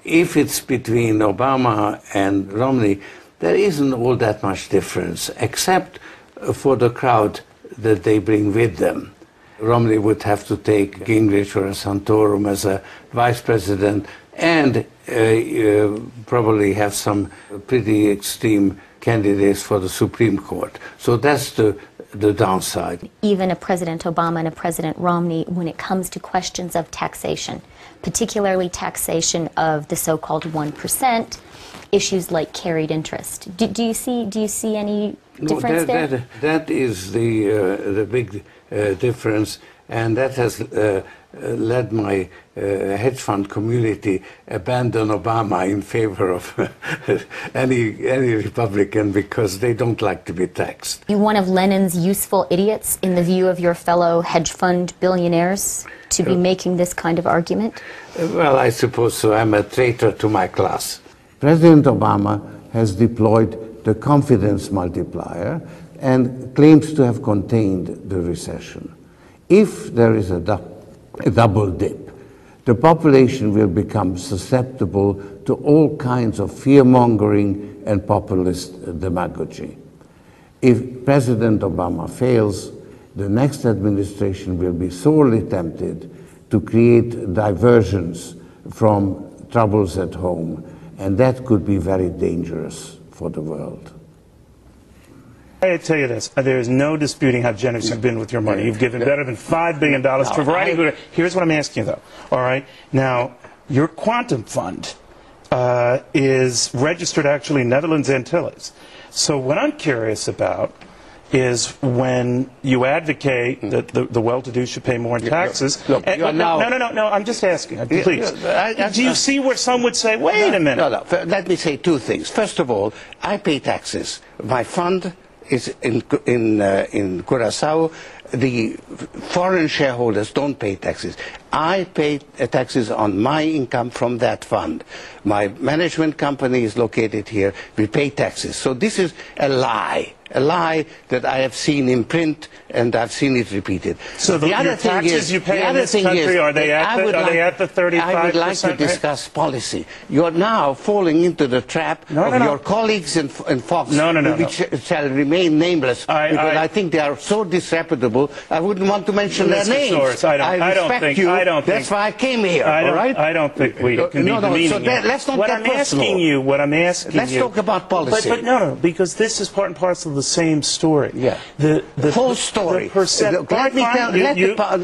if it's between Obama and Romney, there isn't all that much difference, except for the crowd that they bring with them. Romney would have to take Gingrich or Santorum as a vice president and probably have some pretty extreme candidates for the Supreme Court. So that's the downside. Even a President Obama and a President Romney, when it comes to questions of taxation, particularly taxation of the so-called 1%, issues like carried interest. Do you see any difference there? That is the big difference, and that has led my hedge fund community abandon Obama in favor of any Republican, because they don't like to be taxed. You one of Lenin's useful idiots in the view of your fellow hedge fund billionaires to be making this kind of argument? Well, I suppose so. I'm a traitor to my class. President Obama has deployed the confidence multiplier and claims to have contained the recession. If there is a double dip, the population will become susceptible to all kinds of fear-mongering and populist demagogy. If President Obama fails, the next administration will be sorely tempted to create diversions from troubles at home, and that could be very dangerous for the world. I tell you this, there is no disputing how generous you've been with your money. You've given better than $5 billion to a variety of good. Here's what I'm asking you, though. All right? Now, your quantum fund is registered actually in Netherlands Antilles. So what I'm curious about is when you advocate that the well-to-do should pay more in taxes. Look, no, I'm just asking, please. Do you see where some would say, wait a minute? No, let me say two things. First of all, I pay taxes. My fund is in Curaçao. The foreign shareholders don't pay taxes. I pay taxes on my income from that fund. My management company is located here. We pay taxes. So this is a lie that I have seen in print, and I've seen it repeated. So the other taxes you pay in this country, are they at the 35%? I would like to discuss policy. You're now falling into the trap of your colleagues in Fox, which shall remain nameless, because I think they are so disreputable. I wouldn't want to mention their names. Soros, I respect you. That's why I came here. All right? I don't think we can be demeaning. So let's not get personal. What I'm asking you. Let's talk about policy. But no, because this is part and parcel of the same story. Yeah. The whole story.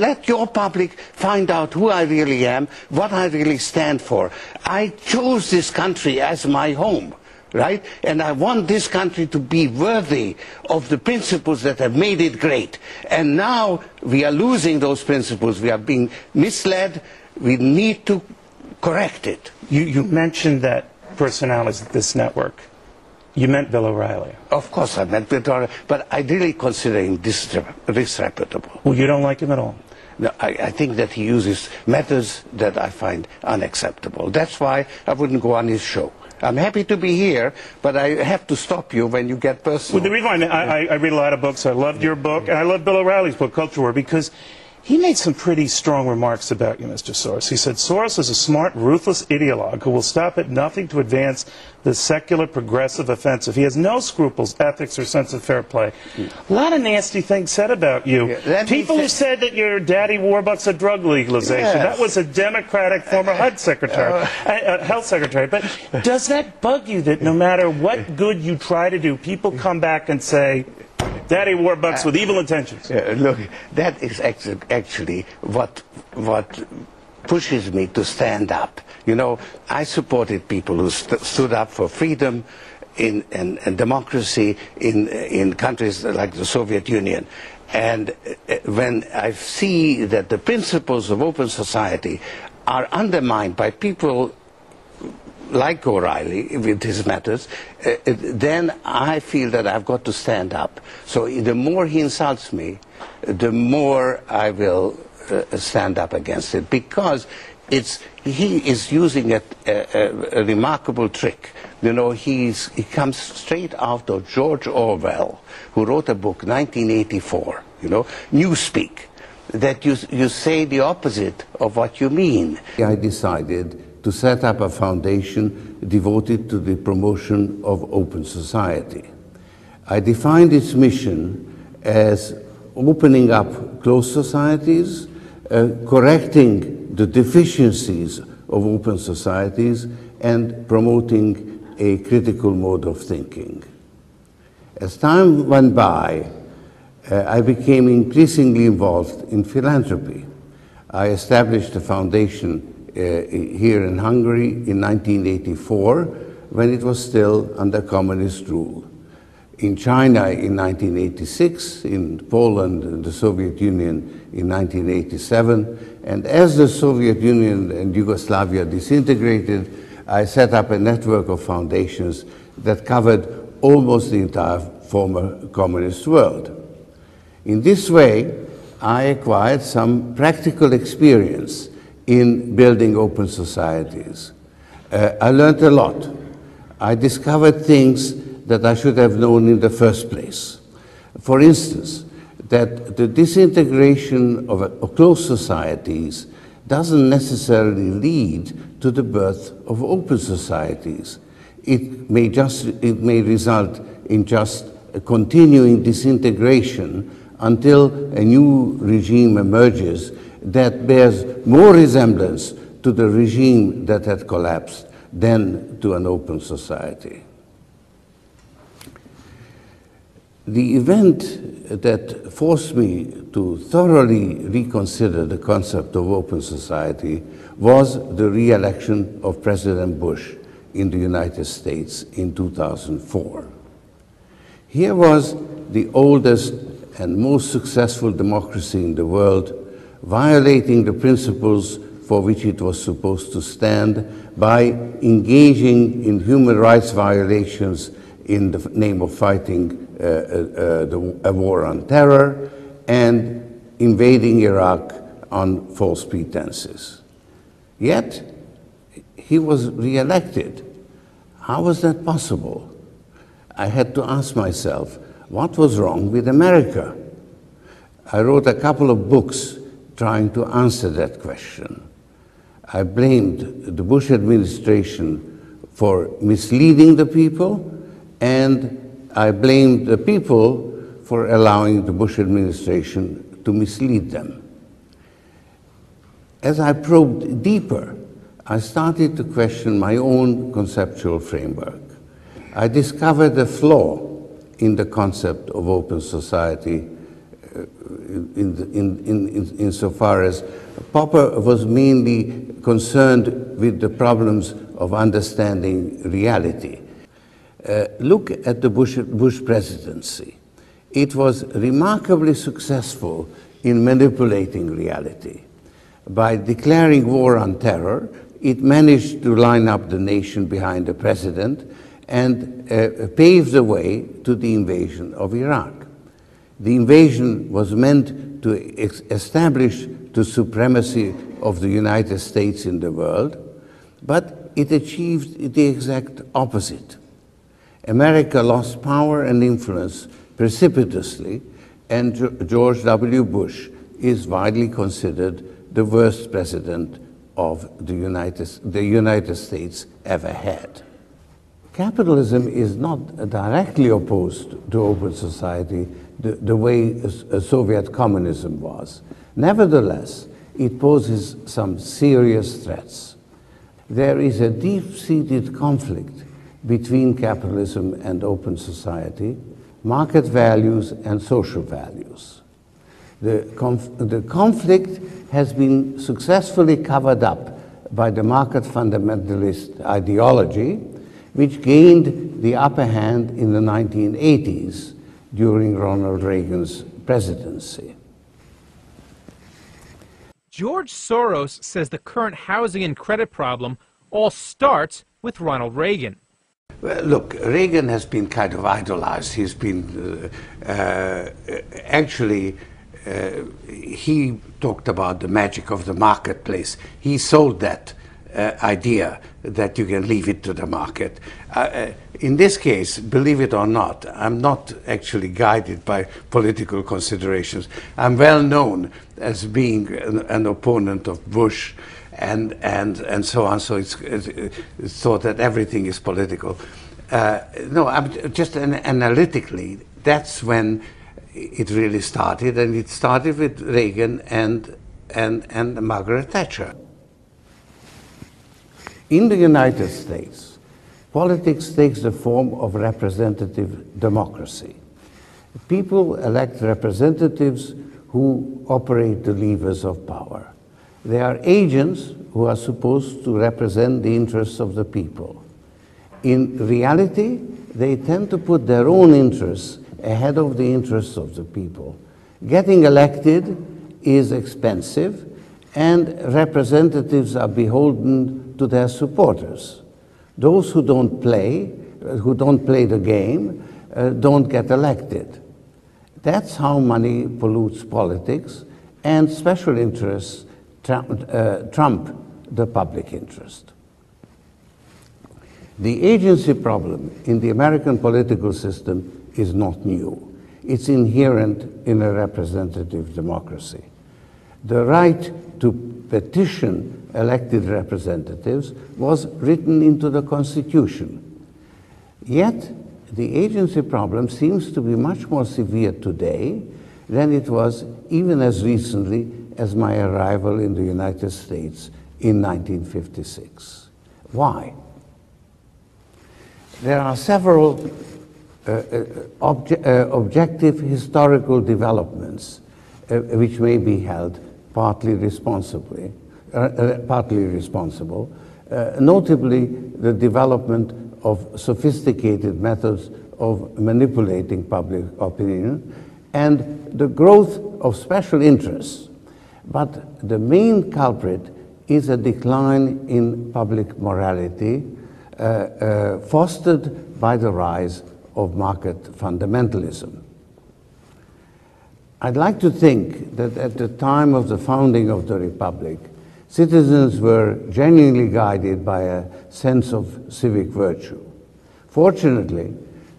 Let your public find out who I really am, what I really stand for. I chose this country as my home, right? And I want this country to be worthy of the principles that have made it great. And now we are losing those principles. We are being misled. We need to correct it. You mentioned that personalities of this network. You meant Bill O'Reilly. Of course I meant Bill O'Reilly, but I really consider him disreputable. Well, you don't like him at all? No, I think that he uses methods that I find unacceptable. That's why I wouldn't go on his show. I'm happy to be here, but I have to stop you when you get personal. Well, the reason why I read a lot of books, I loved your book, and I love Bill O'Reilly's book, Culture War, because he made some pretty strong remarks about you, Mr. Soros. He said, Soros is a smart, ruthless ideologue who will stop at nothing to advance the secular, progressive offensive. He has no scruples, ethics, or sense of fair play. A lot of nasty things said about you. People who said that your daddy Warbucks a drug legalization. Yes. That was a Democratic former health secretary. But does that bug you that no matter what good you try to do, people come back and say, Daddy Warbucks with evil intentions? Look, that is actually what pushes me to stand up. You know, I supported people who stood up for freedom and democracy in countries like the Soviet Union. And when I see that the principles of open society are undermined by people like O'Reilly with his methods, then I feel that I've got to stand up. So the more he insults me, the more I will stand up against it, because he is using a remarkable trick. You know, he comes straight out of George Orwell, who wrote a book, 1984, you know, Newspeak, that you say the opposite of what you mean. I decided to set up a foundation devoted to the promotion of open society. I defined its mission as opening up closed societies, correcting the deficiencies of open societies, and promoting a critical mode of thinking. As time went by, I became increasingly involved in philanthropy. I established a foundation here in Hungary in 1984, when it was still under communist rule. In China in 1986, in Poland and the Soviet Union in 1987, and as the Soviet Union and Yugoslavia disintegrated, I set up a network of foundations that covered almost the entire former communist world. In this way, I acquired some practical experience in building open societies. I learned a lot. I discovered things that I should have known in the first place. For instance, that the disintegration of closed societies doesn't necessarily lead to the birth of open societies. It may result in just a continuing disintegration until a new regime emerges that bears more resemblance to the regime that had collapsed than to an open society. The event that forced me to thoroughly reconsider the concept of open society was the re-election of President Bush in the United States in 2004. Here was the oldest and most successful democracy in the world, violating the principles for which it was supposed to stand by engaging in human rights violations in the name of fighting a war on terror and invading Iraq on false pretenses. Yet, he was re-elected. How was that possible? I had to ask myself, what was wrong with America? I wrote a couple of books trying to answer that question. I blamed the Bush administration for misleading the people, and I blamed the people for allowing the Bush administration to mislead them. As I probed deeper, I started to question my own conceptual framework. I discovered a flaw in the concept of open society insofar as Popper was mainly concerned with the problems of understanding reality. Look at the Bush presidency. It was remarkably successful in manipulating reality. By declaring war on terror, it managed to line up the nation behind the president and pave the way to the invasion of Iraq. The invasion was meant to establish the supremacy of the United States in the world, but it achieved the exact opposite. America lost power and influence precipitously, and George W. Bush is widely considered the worst president of the United States ever had. Capitalism is not directly opposed to open society the way Soviet communism was. Nevertheless, it poses some serious threats. There is a deep-seated conflict between capitalism and open society, market values and social values. The conflict has been successfully covered up by the market fundamentalist ideology, which gained the upper hand in the 1980s during Ronald Reagan's presidency. George Soros says the current housing and credit problem all starts with Ronald Reagan. Well, look, Reagan has been kind of idolized. He's been he talked about the magic of the marketplace. He sold that idea that you can leave it to the market. In this case, believe it or not, I'm not actually guided by political considerations. I'm well known as being an opponent of Bush, and so on. So it's thought that everything is political. No, just analytically, that's when it really started, and it started with Reagan and Margaret Thatcher. In the United States, politics takes the form of representative democracy. People elect representatives who operate the levers of power. They are agents who are supposed to represent the interests of the people. In reality, they tend to put their own interests ahead of the interests of the people. Getting elected is expensive, and representatives are beholden to their supporters. Those who don't play the game, don't get elected. That's how money pollutes politics, and special interests trump the public interest. The agency problem in the American political system is not new. It's inherent in a representative democracy. The right to petition elected representatives was written into the Constitution. Yet, the agency problem seems to be much more severe today than it was even as recently as my arrival in the United States in 1956. Why? There are several objective historical developments which may be held partly responsible, notably the development of sophisticated methods of manipulating public opinion and the growth of special interests. But the main culprit is a decline in public morality fostered by the rise of market fundamentalism. I'd like to think that at the time of the founding of the Republic, citizens were genuinely guided by a sense of civic virtue. Fortunately,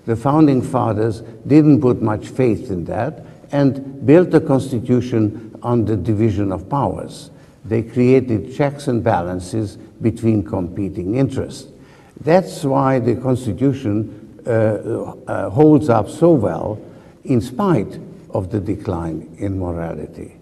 the founding fathers didn't put much faith in that and built the Constitution on the division of powers. They created checks and balances between competing interests. That's why the Constitution holds up so well in spite of the decline in morality.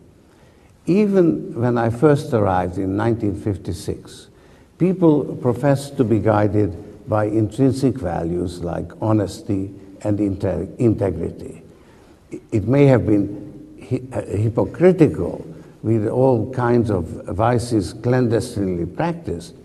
Even when I first arrived in 1956, people professed to be guided by intrinsic values like honesty and integrity. It may have been hypocritical with all kinds of vices clandestinely practiced,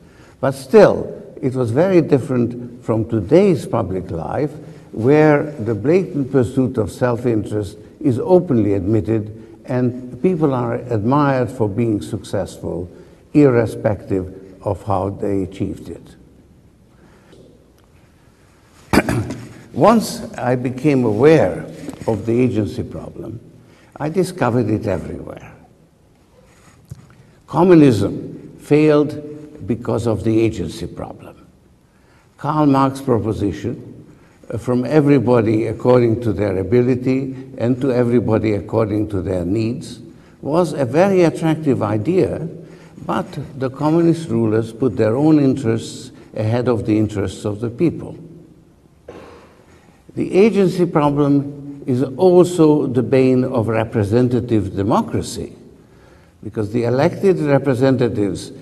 but still, it was very different from today's public life, where the blatant pursuit of self-interest is openly admitted and people are admired for being successful, irrespective of how they achieved it. Once I became aware of the agency problem, I discovered it everywhere. Communism failed because of the agency problem. Karl Marx's proposition, from everybody according to their ability and to everybody according to their needs, was a very attractive idea, but the communist rulers put their own interests ahead of the interests of the people. The agency problem is also the bane of representative democracy, because the elected representatives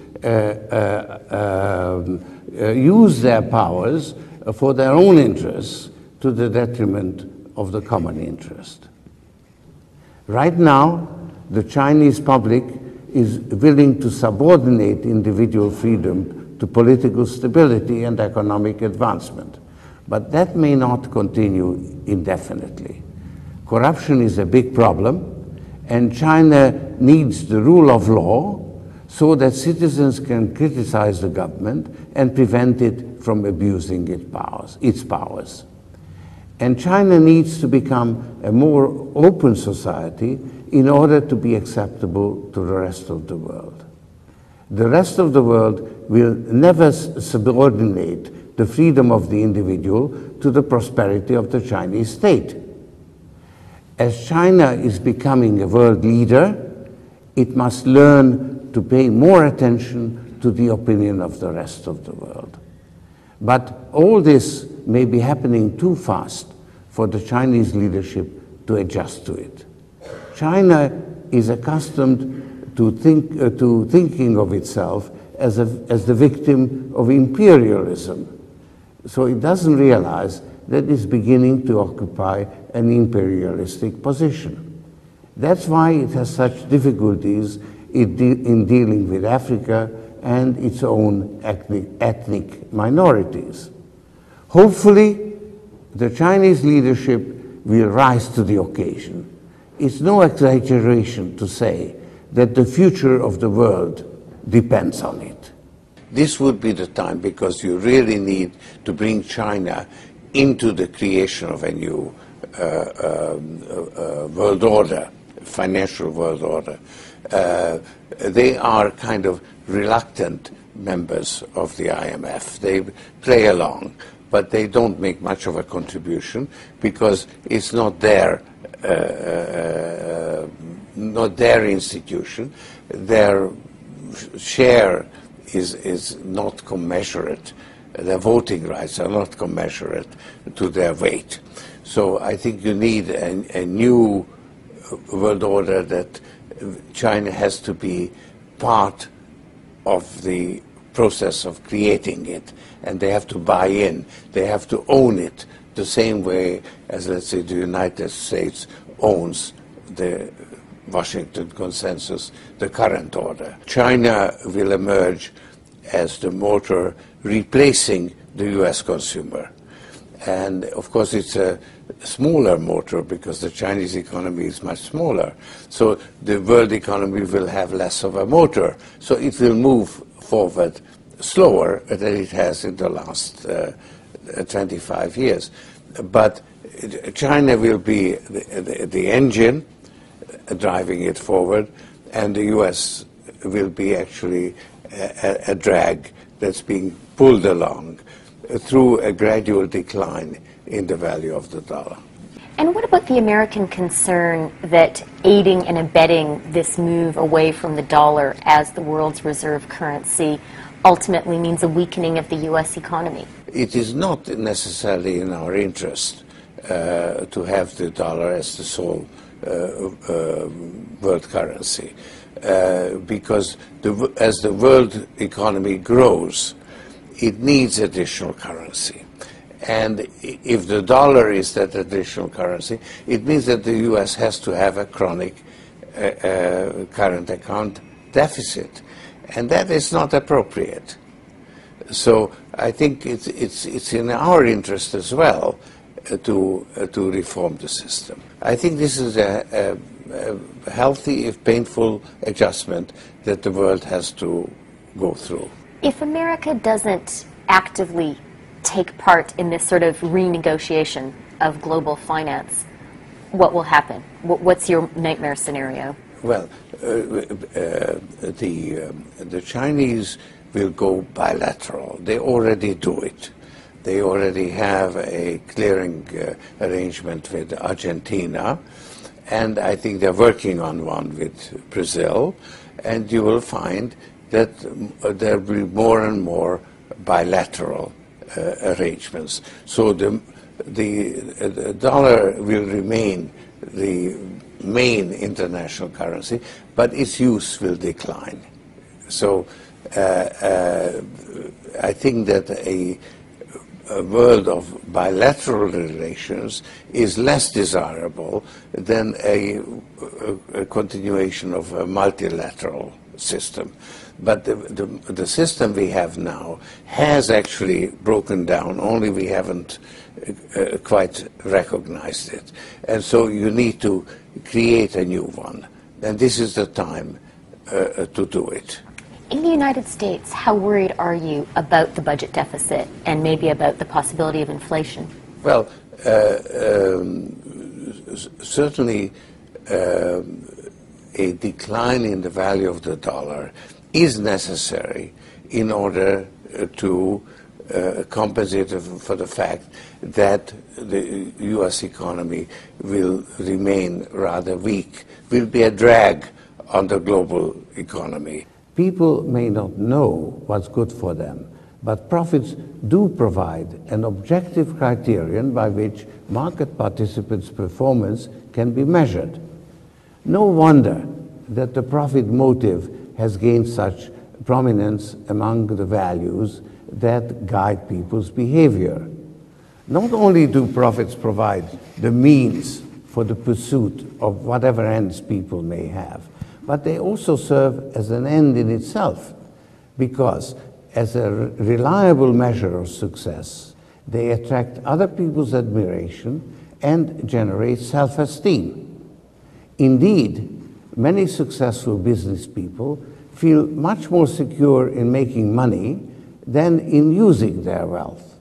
use their powers for their own interests to the detriment of the common interest. Right now, the Chinese public is willing to subordinate individual freedom to political stability and economic advancement, but that may not continue indefinitely. Corruption is a big problem, and China needs the rule of law so that citizens can criticize the government and prevent it from abusing its powers. And China needs to become a more open society in order to be acceptable to the rest of the world. The rest of the world will never subordinate the freedom of the individual to the prosperity of the Chinese state. As China is becoming a world leader, it must learn to pay more attention to the opinion of the rest of the world. But all this may be happening too fast for the Chinese leadership to adjust to it. China is accustomed to thinking of itself as the victim of imperialism. So it doesn't realize that it's beginning to occupy an imperialistic position. That's why it has such difficulties in dealing with Africa and its own ethnic minorities. Hopefully, the Chinese leadership will rise to the occasion. It's no exaggeration to say that the future of the world depends on it. This would be the time, because you really need to bring China into the creation of a new world order, financial world order. They are kind of reluctant members of the IMF. They play along, but they don't make much of a contribution because it's not their institution. Their share is not commensurate. Their voting rights are not commensurate to their weight. So I think you need a new world order that China has to be part of the process of creating it, and they have to buy in. They have to own it the same way as, let's say, the United States owns the Washington Consensus, the current order. China will emerge as the motor replacing the US consumer. And of course it's a smaller motor because the Chinese economy is much smaller. So the world economy will have less of a motor. So it will move forward slower than it has in the last 25 years. But China will be the engine driving it forward, and the US will be actually a drag that's being pulled along through a gradual decline in the value of the dollar. And what about the American concern that aiding and abetting this move away from the dollar as the world's reserve currency ultimately means a weakening of the U.S. economy? It is not necessarily in our interest to have the dollar as the sole world currency, because as the world economy grows, it needs additional currency. And if the dollar is that additional currency, it means that the U.S. has to have a chronic current account deficit. And that is not appropriate. So I think it's in our interest as well to reform the system. I think this is a healthy, if painful, adjustment that the world has to go through. If America doesn't actively take part in this sort of renegotiation of global finance, what will happen? What's your nightmare scenario? Well, the Chinese will go bilateral. They already do it. They already have a clearing arrangement with Argentina, and I think they're working on one with Brazil, and you will find that there will be more and more bilateral arrangements. So the dollar will remain the main international currency, but its use will decline. So I think that a world of bilateral relations is less desirable than a continuation of a multilateral system. But the system we have now has actually broken down, only we haven't quite recognized it. And so you need to create a new one. And this is the time to do it. In the United States, how worried are you about the budget deficit and maybe about the possibility of inflation? Well, certainly a decline in the value of the dollar is necessary in order to compensate for the fact that the U.S. economy will remain rather weak, will be a drag on the global economy. People may not know what's good for them, but profits do provide an objective criterion by which market participants' performance can be measured. No wonder that the profit motive has gained such prominence among the values that guide people's behavior. Not only do profits provide the means for the pursuit of whatever ends people may have, but they also serve as an end in itself, because as a reliable measure of success, they attract other people's admiration and generate self-esteem. Indeed, many successful business people feel much more secure in making money than in using their wealth.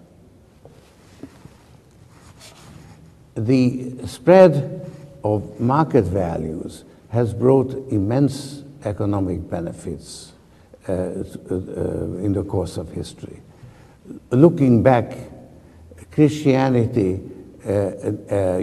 The spread of market values has brought immense economic benefits in the course of history. Looking back, Christianity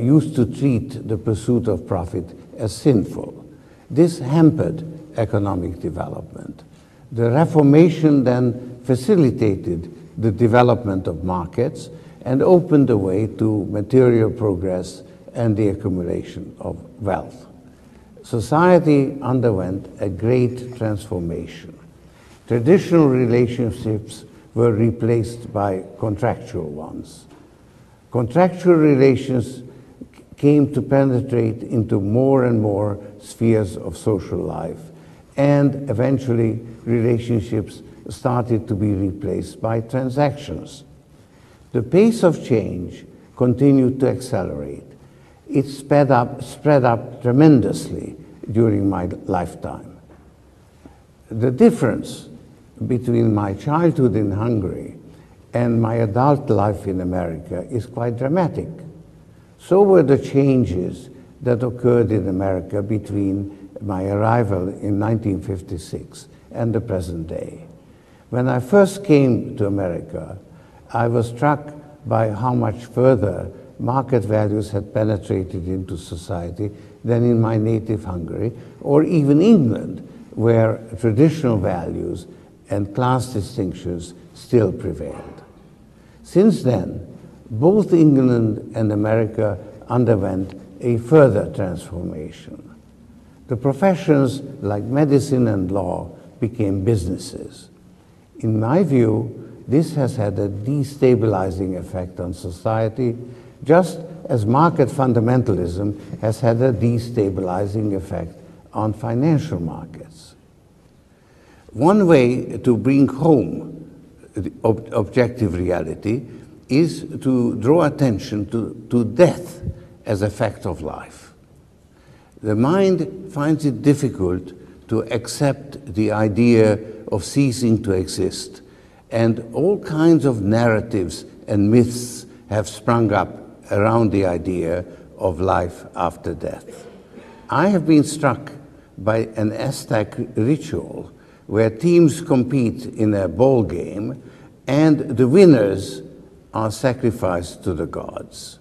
used to treat the pursuit of profit as sinful. This hampered economic development. The Reformation then facilitated the development of markets and opened the way to material progress and the accumulation of wealth. Society underwent a great transformation. Traditional relationships were replaced by contractual ones. Contractual relations came to penetrate into more and more spheres of social life, and eventually relationships started to be replaced by transactions. The pace of change continued to accelerate. It spread up tremendously during my lifetime. The difference between my childhood in Hungary and my adult life in America is quite dramatic. So were the changes that occurred in America between my arrival in 1956 and the present day. When I first came to America, I was struck by how much further market values had penetrated into society than in my native Hungary, or even England, where traditional values and class distinctions still prevailed. Since then, both England and America underwent a further transformation. The professions like medicine and law became businesses. In my view, this has had a destabilizing effect on society, just as market fundamentalism has had a destabilizing effect on financial markets. One way to bring home the objective reality is to draw attention to death as a fact of life. The mind finds it difficult to accept the idea of ceasing to exist, and all kinds of narratives and myths have sprung up around the idea of life after death. I have been struck by an Aztec ritual where teams compete in a ball game and the winners are sacrificed to the gods.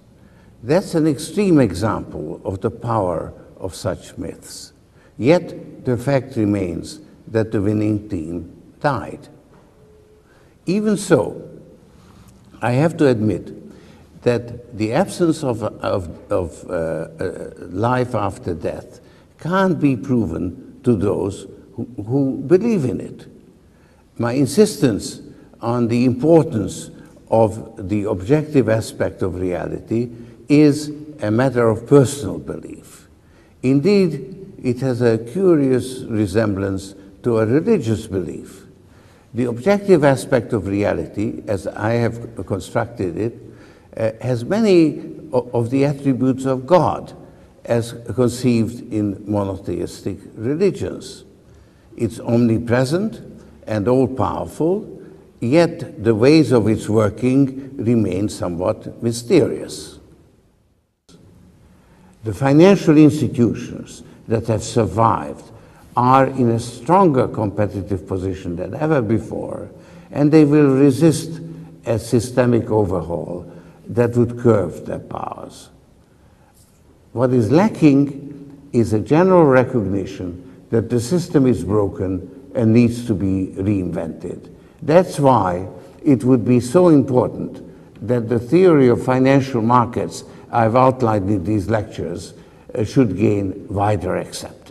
That's an extreme example of the power of such myths. Yet the fact remains that the winning team died. Even so, I have to admit that the absence of life after death can't be proven to those who believe in it. My insistence on the importance of the objective aspect of reality is a matter of personal belief. Indeed, it has a curious resemblance to a religious belief. The objective aspect of reality, as I have constructed it, has many of the attributes of God as conceived in monotheistic religions. It's omnipresent and all-powerful, yet the ways of its working remain somewhat mysterious. The financial institutions that have survived are in a stronger competitive position than ever before, and they will resist a systemic overhaul that would curb their powers. What is lacking is a general recognition that the system is broken and needs to be reinvented. That's why it would be so important that the theory of financial markets I've outlined in these lectures should gain wider acceptance.